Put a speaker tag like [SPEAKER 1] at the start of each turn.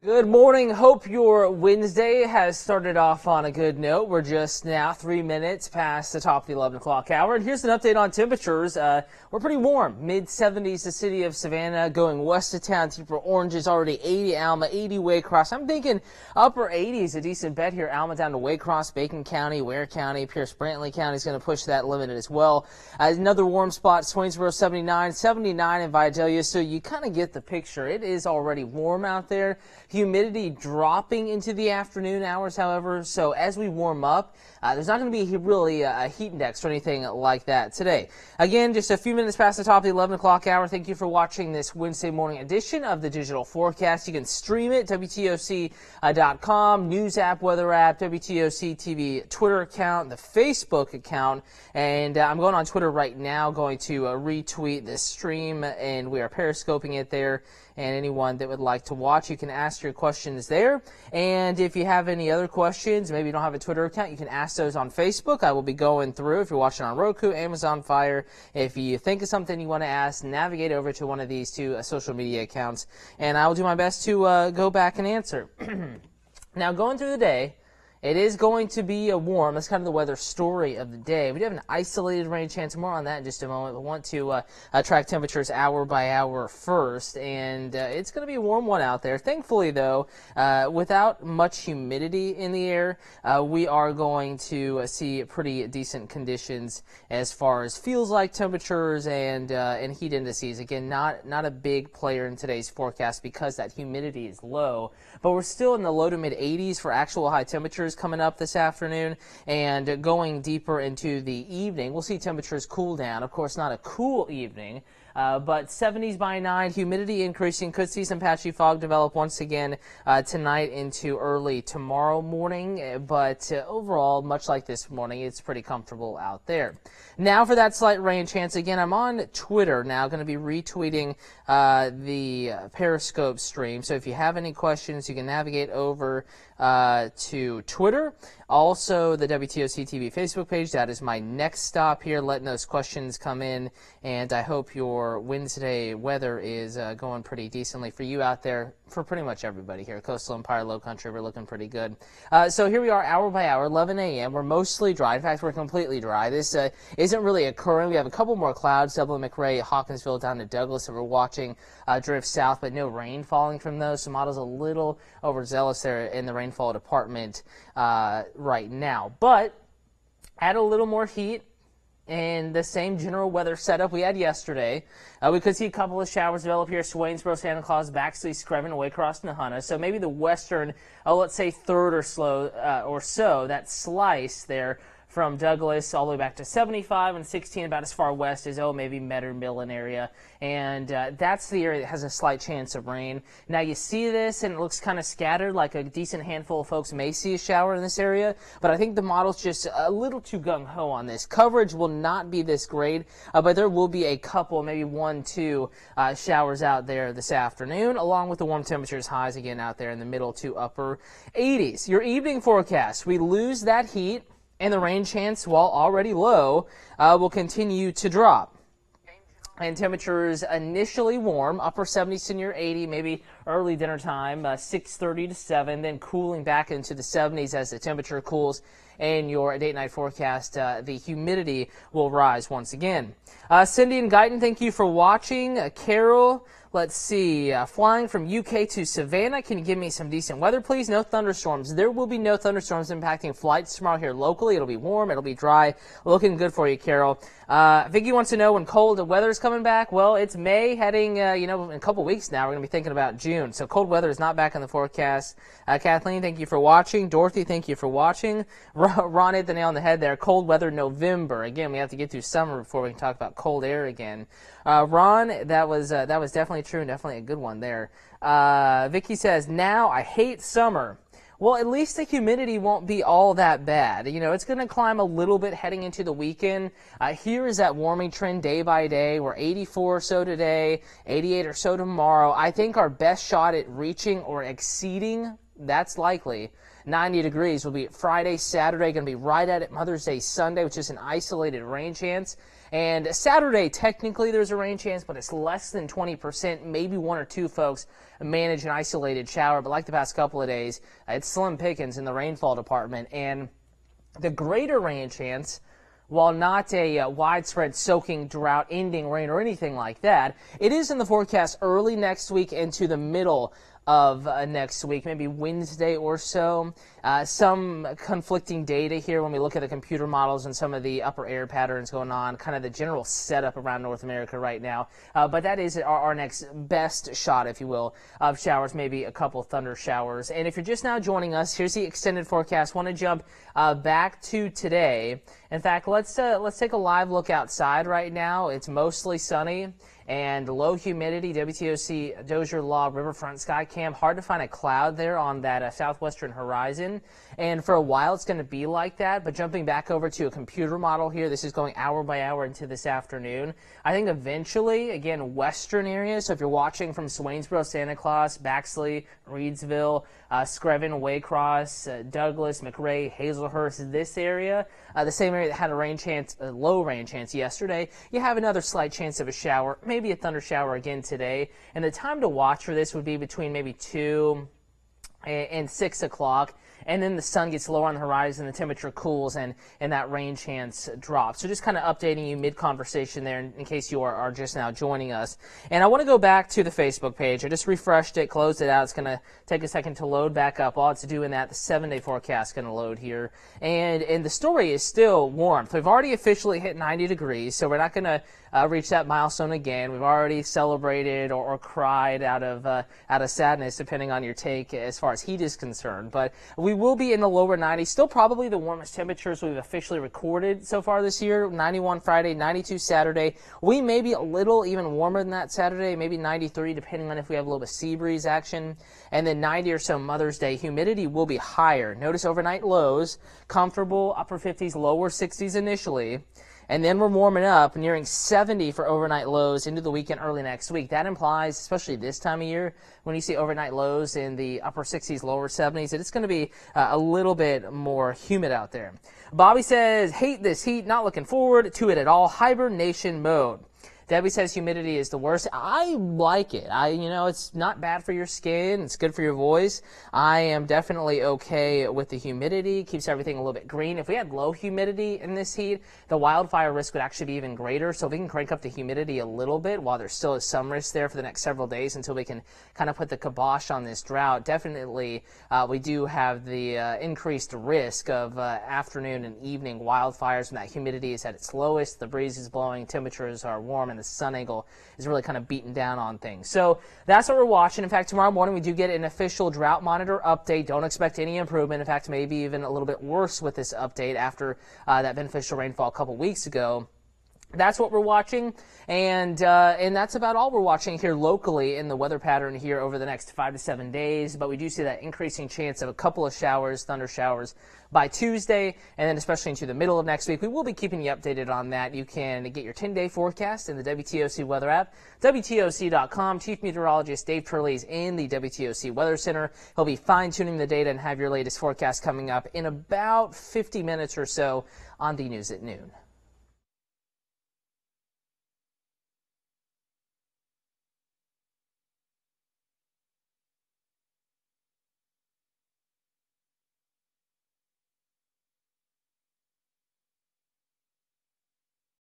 [SPEAKER 1] Good morning. Hope your Wednesday has started off on a good note. We're just now 3 minutes past the top of the 11 o'clock hour. And here's an update on temperatures. We're pretty warm. Mid-70s, the city of Savannah. Going west of town, deeper oranges, already 80 Alma, 80 Waycross. I'm thinking upper 80s, a decent bet here. Alma down to Waycross, Bacon County, Ware County, Pierce-Brantley County is going to push that limit as well. Another warm spot, Swainsboro 79, 79 in Vidalia. So you kind of get the picture. It is already warm out there. Humidity dropping into the afternoon hours, however, so as we warm up, there's not going to be really a heat index or anything like that today. Again, just a few minutes past the top of the 11 o'clock hour. Thank you for watching this Wednesday morning edition of the Digital Forecast. You can stream it, WTOC.com, news app, weather app, WTOC TV Twitter account, the Facebook account, and I'm going on Twitter right now, going to retweet this stream, and we are periscoping it there. And anyone that would like to watch, you can ask your questions there. And if you have any other questions, maybe you don't have a Twitter account, you can ask those on Facebook. I will be going through. If you're watching on Roku, Amazon Fire, if you think of something you want to ask, navigate over to one of these two social media accounts, and I will do my best to go back and answer. Now, going through the day, it is going to be warm. That's kind of the weather story of the day. We do have an isolated rain chance. More on that in just a moment. We want to track temperatures hour by hour first, and it's going to be a warm one out there. Thankfully, though, without much humidity in the air, we are going to see pretty decent conditions as far as feels like temperatures and heat indices. Again, not a big player in today's forecast because that humidity is low, but we're still in the low to mid 80s for actual high temperatures coming up this afternoon, and going deeper into the evening, we'll see temperatures cool down. Of course, not a cool evening, but 70s by 9, humidity increasing. Could see some patchy fog develop once again tonight into early tomorrow morning, but overall, much like this morning, it's pretty comfortable out there. Now for that slight rain chance. Again, I'm on Twitter now, going to be retweeting the Periscope stream, so if you have any questions, you can navigate over to Twitter. Also, the WTOC TV Facebook page. That is my next stop here, letting those questions come in, and I hope your Wednesday weather is going pretty decently for you out there, for pretty much everybody here. Coastal Empire, Low Country, we're looking pretty good. So here we are, hour by hour, 11 a.m. We're mostly dry. In fact, we're completely dry. This isn't really occurring. We have a couple more clouds, Dublin, McRae, Hawkinsville down to Douglas, that we're watching drift south, but no rain falling from those. So model's a little overzealous there in the rainfall department right now. But add a little more heat and the same general weather setup we had yesterday. We could see a couple of showers develop here. Swainsboro, Santa Claus, Baxley, Screven, Waycross, Nahana. So maybe the western, let's say third or so, that slice there from Douglas all the way back to 75 and 16, about as far west as, maybe Metter, Millen area. And that's the area that has a slight chance of rain. Now you see this, and it looks kind of scattered, like a decent handful of folks may see a shower in this area, but I think the model's just a little too gung-ho on this. Coverage will not be this great, but there will be a couple, maybe 1, 2 showers out there this afternoon, along with the warm temperatures, highs again out there in the middle to upper 80s. Your evening forecast, we lose that heat, and the rain chance, while already low, will continue to drop. And temperatures initially warm, upper 70s to near 80, maybe early dinner time, 6:30 to 7, then cooling back into the 70s as the temperature cools. In your date-night forecast, the humidity will rise once again. Cindy and Guyton, thank you for watching. Carol, let's see, flying from UK to Savannah. Can you give me some decent weather, please? No thunderstorms. There will be no thunderstorms impacting flights tomorrow here locally. It'll be warm. It'll be dry. Looking good for you, Carol. Vicky wants to know when cold weather is coming back. Well, it's May, heading, in a couple weeks now. We're going to be thinking about June. So cold weather is not back in the forecast. Kathleen, thank you for watching. Dorothy, thank you for watching. Ron hit the nail on the head there. Cold weather November. Again, we have to get through summer before we can talk about cold air again. Ron, that was definitely true and definitely a good one there. Vicky says, now I hate summer. Well, at least the humidity won't be all that bad. It's going to climb a little bit heading into the weekend. Here is that warming trend day by day. We're 84 or so today, 88 or so tomorrow. I think our best shot at reaching or exceeding, that's likely, 90 degrees will be Friday, Saturday, going to be right at it. Mother's Day, Sunday, which is an isolated rain chance. And Saturday, technically there's a rain chance, but it's less than 20%. Maybe one or two folks manage an isolated shower, but like the past couple of days, it's slim pickings in the rainfall department. And the greater rain chance, while not a widespread soaking, drought-ending rain or anything like that, it is in the forecast early next week into the middle of next week, maybe Wednesday or so. Some conflicting data here when we look at the computer models and some of the upper air patterns going on, kind of the general setup around North America right now. But that is our next best shot, if you will, of showers, maybe a couple thunder showers. And if you're just now joining us, here's the extended forecast. Want to jump back to today. In fact, let's take a live look outside right now. It's mostly sunny and low humidity. WTOC Dozier Law Riverfront sky cam. Hard to find a cloud there on that southwestern horizon. And for a while it's going to be like that. But jumping back over to a computer model here, this is going hour by hour into this afternoon. I think eventually, again, western areas. So if you're watching from Swainsboro, Santa Claus, Baxley, Reedsville, Screven, Waycross, Douglas, McRae, Hazelhurst, this area, the same area that had a low rain chance yesterday, you have another slight chance of a shower, maybe a thunder shower again today. And the time to watch for this would be between maybe 2 and 6 o'clock. And then the sun gets lower on the horizon, the temperature cools, and that rain chance drops. So just kind of updating you mid-conversation there in case you are just now joining us. And I want to go back to the Facebook page. I just refreshed it, closed it out. It's going to take a second to load back up. While it's doing that, the 7-day forecast is going to load here. And the story is still warm. So we've already officially hit 90 degrees, so we're not going to reach that milestone again. We've already celebrated or cried out of sadness, depending on your take as far as heat is concerned. But we will be in the lower 90s, still probably the warmest temperatures we've officially recorded so far this year. 91 Friday, 92 Saturday. We may be a little even warmer than that Saturday, maybe 93, depending on if we have a little bit of sea breeze action. And then 90 or so Mother's Day. Humidity will be higher. Notice overnight lows, comfortable upper 50s, lower 60s initially. And then we're warming up, nearing 70 for overnight lows into the weekend early next week. That implies, especially this time of year, when you see overnight lows in the upper 60s, lower 70s, that it's going to be a little bit more humid out there. Bobby says, hate this heat, not looking forward to it at all. Hibernation mode. Debbie says humidity is the worst. I like it. It's not bad for your skin. It's good for your voice. I am definitely okay with the humidity. Keeps everything a little bit green. If we had low humidity in this heat, the wildfire risk would actually be even greater. So if we can crank up the humidity a little bit while there still is some risk there for the next several days until we can kind of put the kibosh on this drought, definitely we do have the increased risk of afternoon and evening wildfires when that humidity is at its lowest, the breeze is blowing, temperatures are warm, and the sun angle is really kind of beaten down on things. So that's what we're watching. In fact, tomorrow morning we do get an official drought monitor update. Don't expect any improvement. In fact, maybe even a little bit worse with this update after that beneficial rainfall a couple weeks ago. That's what we're watching, and that's about all we're watching here locally in the weather pattern here over the next 5 to 7 days. But we do see that increasing chance of a couple of showers, thunder showers, by Tuesday, and then especially into the middle of next week. We will be keeping you updated on that. You can get your 10-day forecast in the WTOC weather app, WTOC.com. Chief Meteorologist Dave Turley is in the WTOC Weather Center. He'll be fine-tuning the data and have your latest forecast coming up in about 50 minutes or so on the News at Noon.